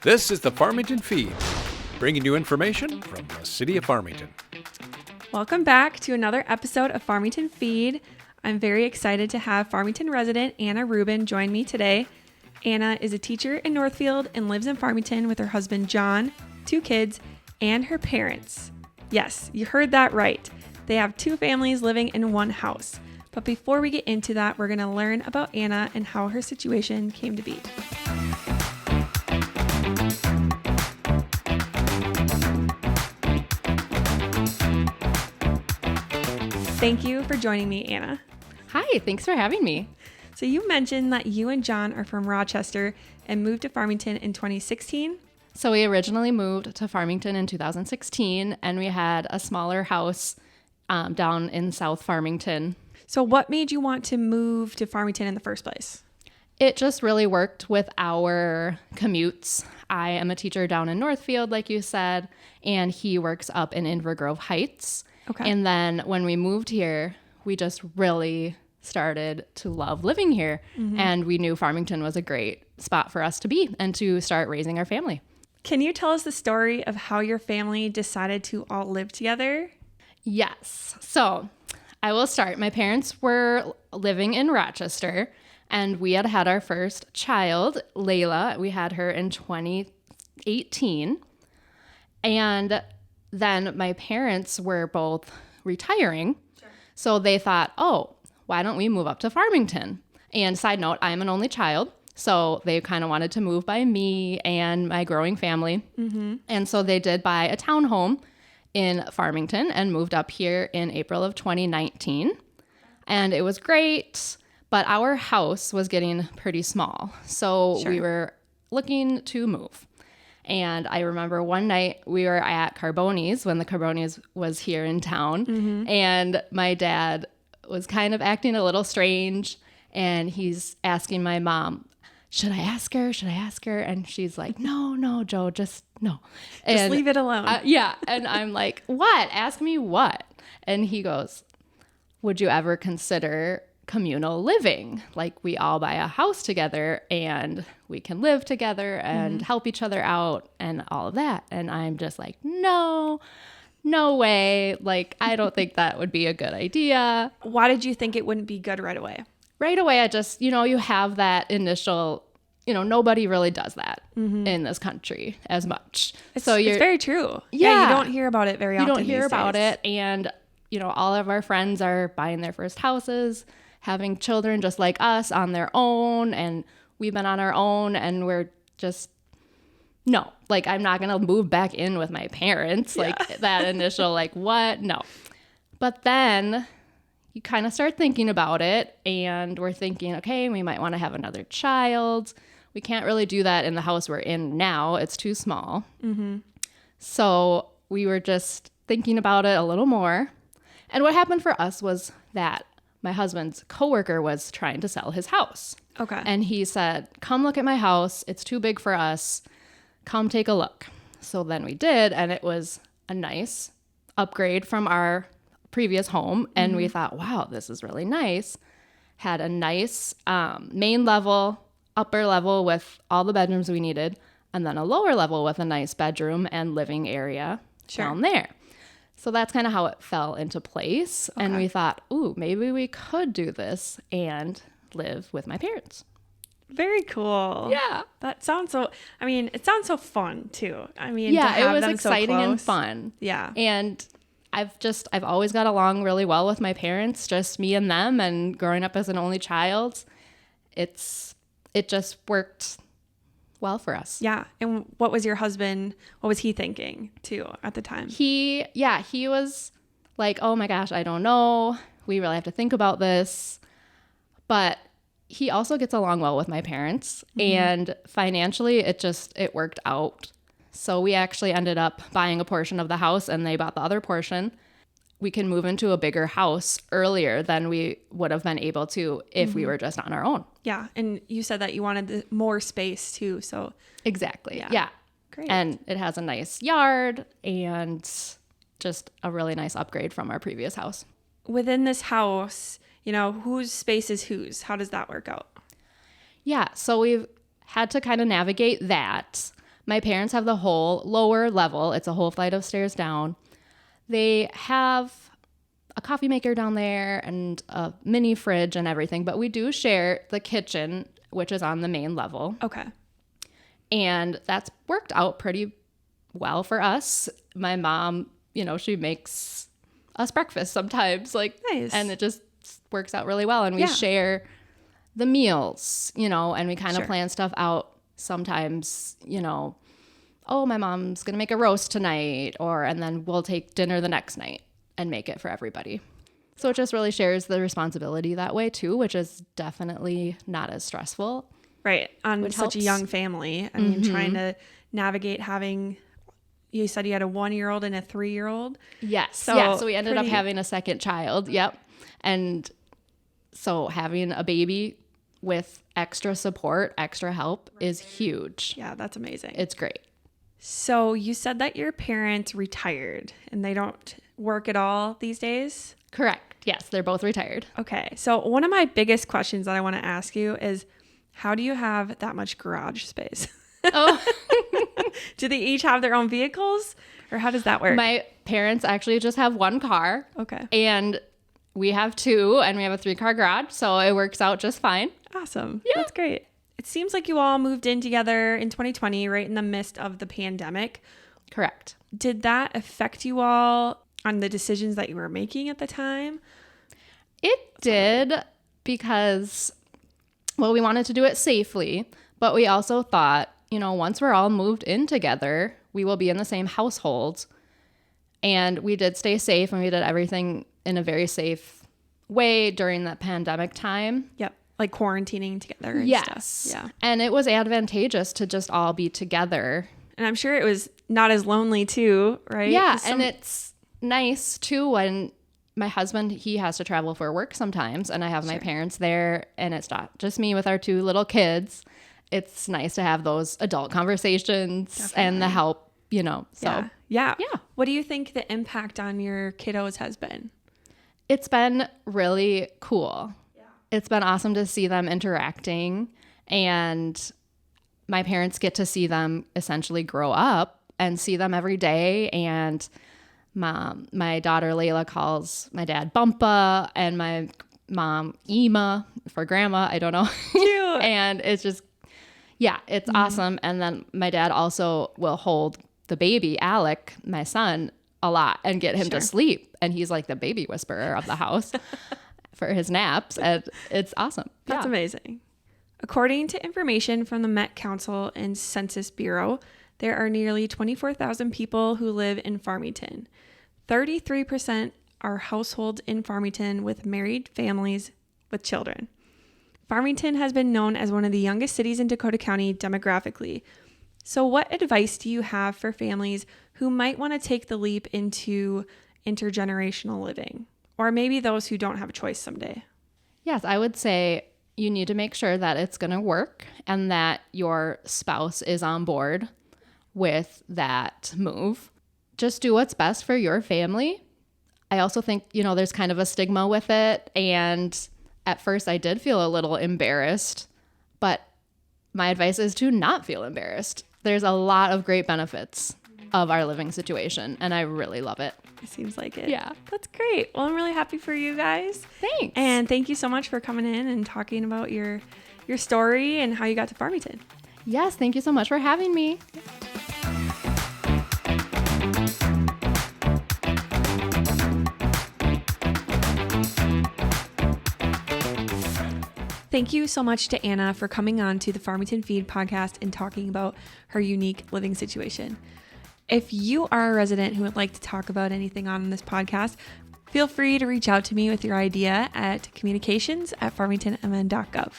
This is the Farmington Feed, bringing you information from the city of Farmington. Welcome back to another episode of Farmington Feed. I'm very excited to have Farmington resident Anna Rubin join me today. Anna is a teacher in Northfield and lives in Farmington with her husband John, 2 kids, and her parents. Yes, you heard that right. They have 2 families living in one house. But before we get into that, we're going to learn about Anna and how her situation came to be. Thank you for joining me, Anna. Hi, thanks for having me. So you mentioned that you and John are from Rochester and moved to Farmington in 2016. So we originally moved to Farmington in 2016, and we had a smaller house down in South Farmington. So what made you want to move to Farmington in the first place? It just really worked with our commutes. I am a teacher down in Northfield, like you said, and he works up in Inver Grove Heights. Okay. And then when we moved here, we just really started to love living here. Mm-hmm. And we knew Farmington was a great spot for us to be and to start raising our family. Can you tell us the story of how your family decided to all live together? Yes. So I will start. My parents were living in Rochester, and we had our first child, Layla. We had her in 2018. And then my parents were both retiring. Sure. So they thought, oh, why don't we move up to Farmington? And side note, I'm an only child. So they kind of wanted to move by me and my growing family. Mm-hmm. And so they did buy a townhome in Farmington and moved up here in April of 2019. And it was great, but our house was getting pretty small. So Sure. We were looking to move. And I remember one night we were at Carboni's when the Carboni's was here in town. Mm-hmm. And my dad was kind of acting a little strange. And he's asking my mom, should I ask her? Should I ask her? And she's like, no, Joe, just no. Just leave it alone. Yeah. And I'm like, what? Ask me what? And he goes, would you ever consider communal living? Like we all buy a house together and we can live together and help each other out and all of that. And I'm just like, no way. Like, I don't think that would be a good idea. Why did you think it wouldn't be good right away? Right away, I just, you have that initial, nobody really does that in this country as much. It's very true. Yeah. You don't hear about it very often. You don't hear about days. it. And, all of our friends are buying their first houses, having children just like us on their own. And we've been on our own and we're just, no, like I'm not going to move back in with my parents. Yeah. Like that initial, like what? No. But then you kind of start thinking about it and we're thinking, okay, we might want to have another child. We can't really do that in the house we're in now. It's too small. Mm-hmm. So we were just thinking about it a little more. And what happened for us was that my husband's coworker was trying to sell his house. Okay. And he said, come look at my house. It's too big for us. Come take a look. So then we did, and it was a nice upgrade from our previous home. And we thought, wow, this is really nice. Had a nice main level, upper level with all the bedrooms we needed, and then a lower level with a nice bedroom and living area down there. So that's kind of how it fell into place. Okay. And we thought, ooh, maybe we could do this and live with my parents. Very cool. Yeah. That sounds it sounds so fun too. Yeah, to have it was them exciting so and close. fun. Yeah. And I've always got along really well with my parents, just me and them, and growing up as an only child, it just worked well for us. Yeah. And what was he thinking too at the time? He was like, oh my gosh, I don't know. We really have to think about this. But he also gets along well with my parents, and financially it worked out. So we actually ended up buying a portion of the house and they bought the other portion. We can move into a bigger house earlier than we would have been able to if we were just on our own. Yeah. And you said that you wanted more space too. So exactly. Yeah. Great. And it has a nice yard and just a really nice upgrade from our previous house. Within this house, whose space is whose? How does that work out? Yeah. So we've had to kind of navigate that. My parents have the whole lower level. It's a whole flight of stairs down. They have a coffee maker down there and a mini fridge and everything, but we do share the kitchen, which is on the main level. Okay. And that's worked out pretty well for us. My mom, she makes us breakfast sometimes, Nice. And it just works out really well. And we share the meals, and we kind of plan stuff out sometimes, oh, my mom's going to make a roast tonight, and then we'll take dinner the next night and make it for everybody. So it just really shares the responsibility that way too, which is definitely not as stressful. Right. On such helps. a young family. I mean, trying to navigate having, you said you had a 1-year-old and a 3-year-old. Yes. So we ended up having a second child. Yep. And so having a baby with extra support, extra help is huge. Yeah, that's amazing. It's great. So you said that your parents retired and they don't work at all these days? Correct. Yes, they're both retired. Okay. So one of my biggest questions that I want to ask you is, how do you have that much garage space? Oh, Do they each have their own vehicles, or how does that work? my parents actually just have one car. Okay. And we have 2, and we have a 3-car garage, so it works out just fine. Awesome. Yeah. That's great. It seems like you all moved in together in 2020, right in the midst of the pandemic. Correct. Did that affect you all on the decisions that you were making at the time? It did because, well, we wanted to do it safely, but we also thought, once we're all moved in together, we will be in the same household. And we did stay safe, and we did everything in a very safe way during that pandemic time. Yep. Like quarantining together and Yes. stuff. Yeah. And it was advantageous to just all be together. And I'm sure it was not as lonely too, right? Yeah. 'Cause And it's nice too when my husband, he has to travel for work sometimes, and I have my parents there, and it's not just me with our 2 little kids. It's nice to have those adult conversations and the help, so Yeah. Yeah. What do you think the impact on your kiddos has been? it's been really cool. Yeah. It's been awesome to see them interacting, and my parents get to see them essentially grow up and see them every day. And my daughter Layla calls my dad Bumpa, and my mom Ema for grandma. I don't know. Cute. And it's just, it's awesome. And then my dad also will hold the baby, Alec, my son, a lot and get him to sleep. And he's like the baby whisperer of the house for his naps. And it's awesome. That's amazing. According to information from the Met Council and Census Bureau, there are nearly 24,000 people who live in Farmington. 33% are households in Farmington with married families with children. Farmington has been known as one of the youngest cities in Dakota County demographically. So what advice do you have for families who might want to take the leap into intergenerational living, or maybe those who don't have a choice someday? Yes, I would say you need to make sure that it's going to work and that your spouse is on board with that move. Just do what's best for your family. I also think, there's kind of a stigma with it. And at first I did feel a little embarrassed, but my advice is to not feel embarrassed. There's a lot of great benefits of our living situation, and I really love it. It seems like it. Yeah. That's great. Well, I'm really happy for you guys. Thanks. And thank you so much for coming in and talking about your story and how you got to Farmington. Yes, thank you so much for having me. Thank you so much to Anna for coming on to the Farmington Feed podcast and talking about her unique living situation. If you are a resident who would like to talk about anything on this podcast, feel free to reach out to me with your idea at communications@farmingtonmn.gov.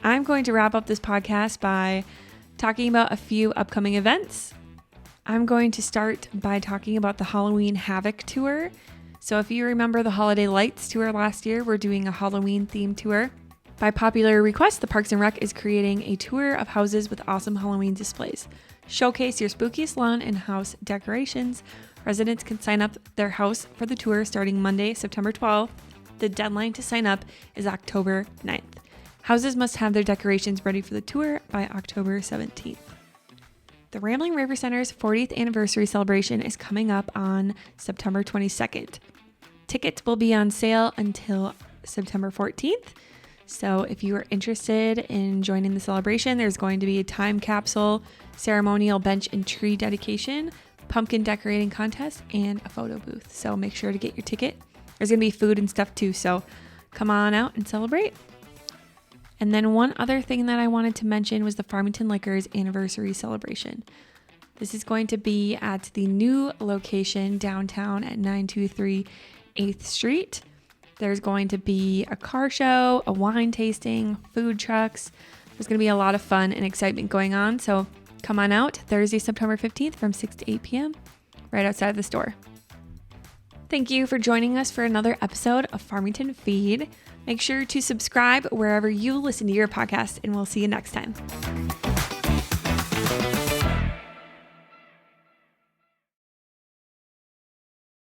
I'm going to wrap up this podcast by talking about a few upcoming events. I'm going to start by talking about the Halloween Havoc Tour. So if you remember the Holiday Lights Tour last year, we're doing a Halloween themed tour. By popular request, the Parks and Rec is creating a tour of houses with awesome Halloween displays. Showcase your spookiest lawn and house decorations. Residents can sign up their house for the tour starting Monday, September 12th. The deadline to sign up is October 9th. Houses must have their decorations ready for the tour by October 17th. The Rambling River Center's 40th anniversary celebration is coming up on September 22nd. Tickets will be on sale until September 14th. So if you are interested in joining the celebration, there's going to be a time capsule, ceremonial bench and tree dedication, pumpkin decorating contest, and a photo booth. So make sure to get your ticket. There's going to be food and stuff too. So come on out and celebrate. And then one other thing that I wanted to mention was the Farmington Liquors anniversary celebration. This is going to be at the new location downtown at 923 8th Street. There's going to be a car show, a wine tasting, food trucks. There's going to be a lot of fun and excitement going on. So come on out Thursday, September 15th from 6 to 8 p.m. right outside of the store. Thank you for joining us for another episode of Farmington Feed. Make sure to subscribe wherever you listen to your podcast, and we'll see you next time.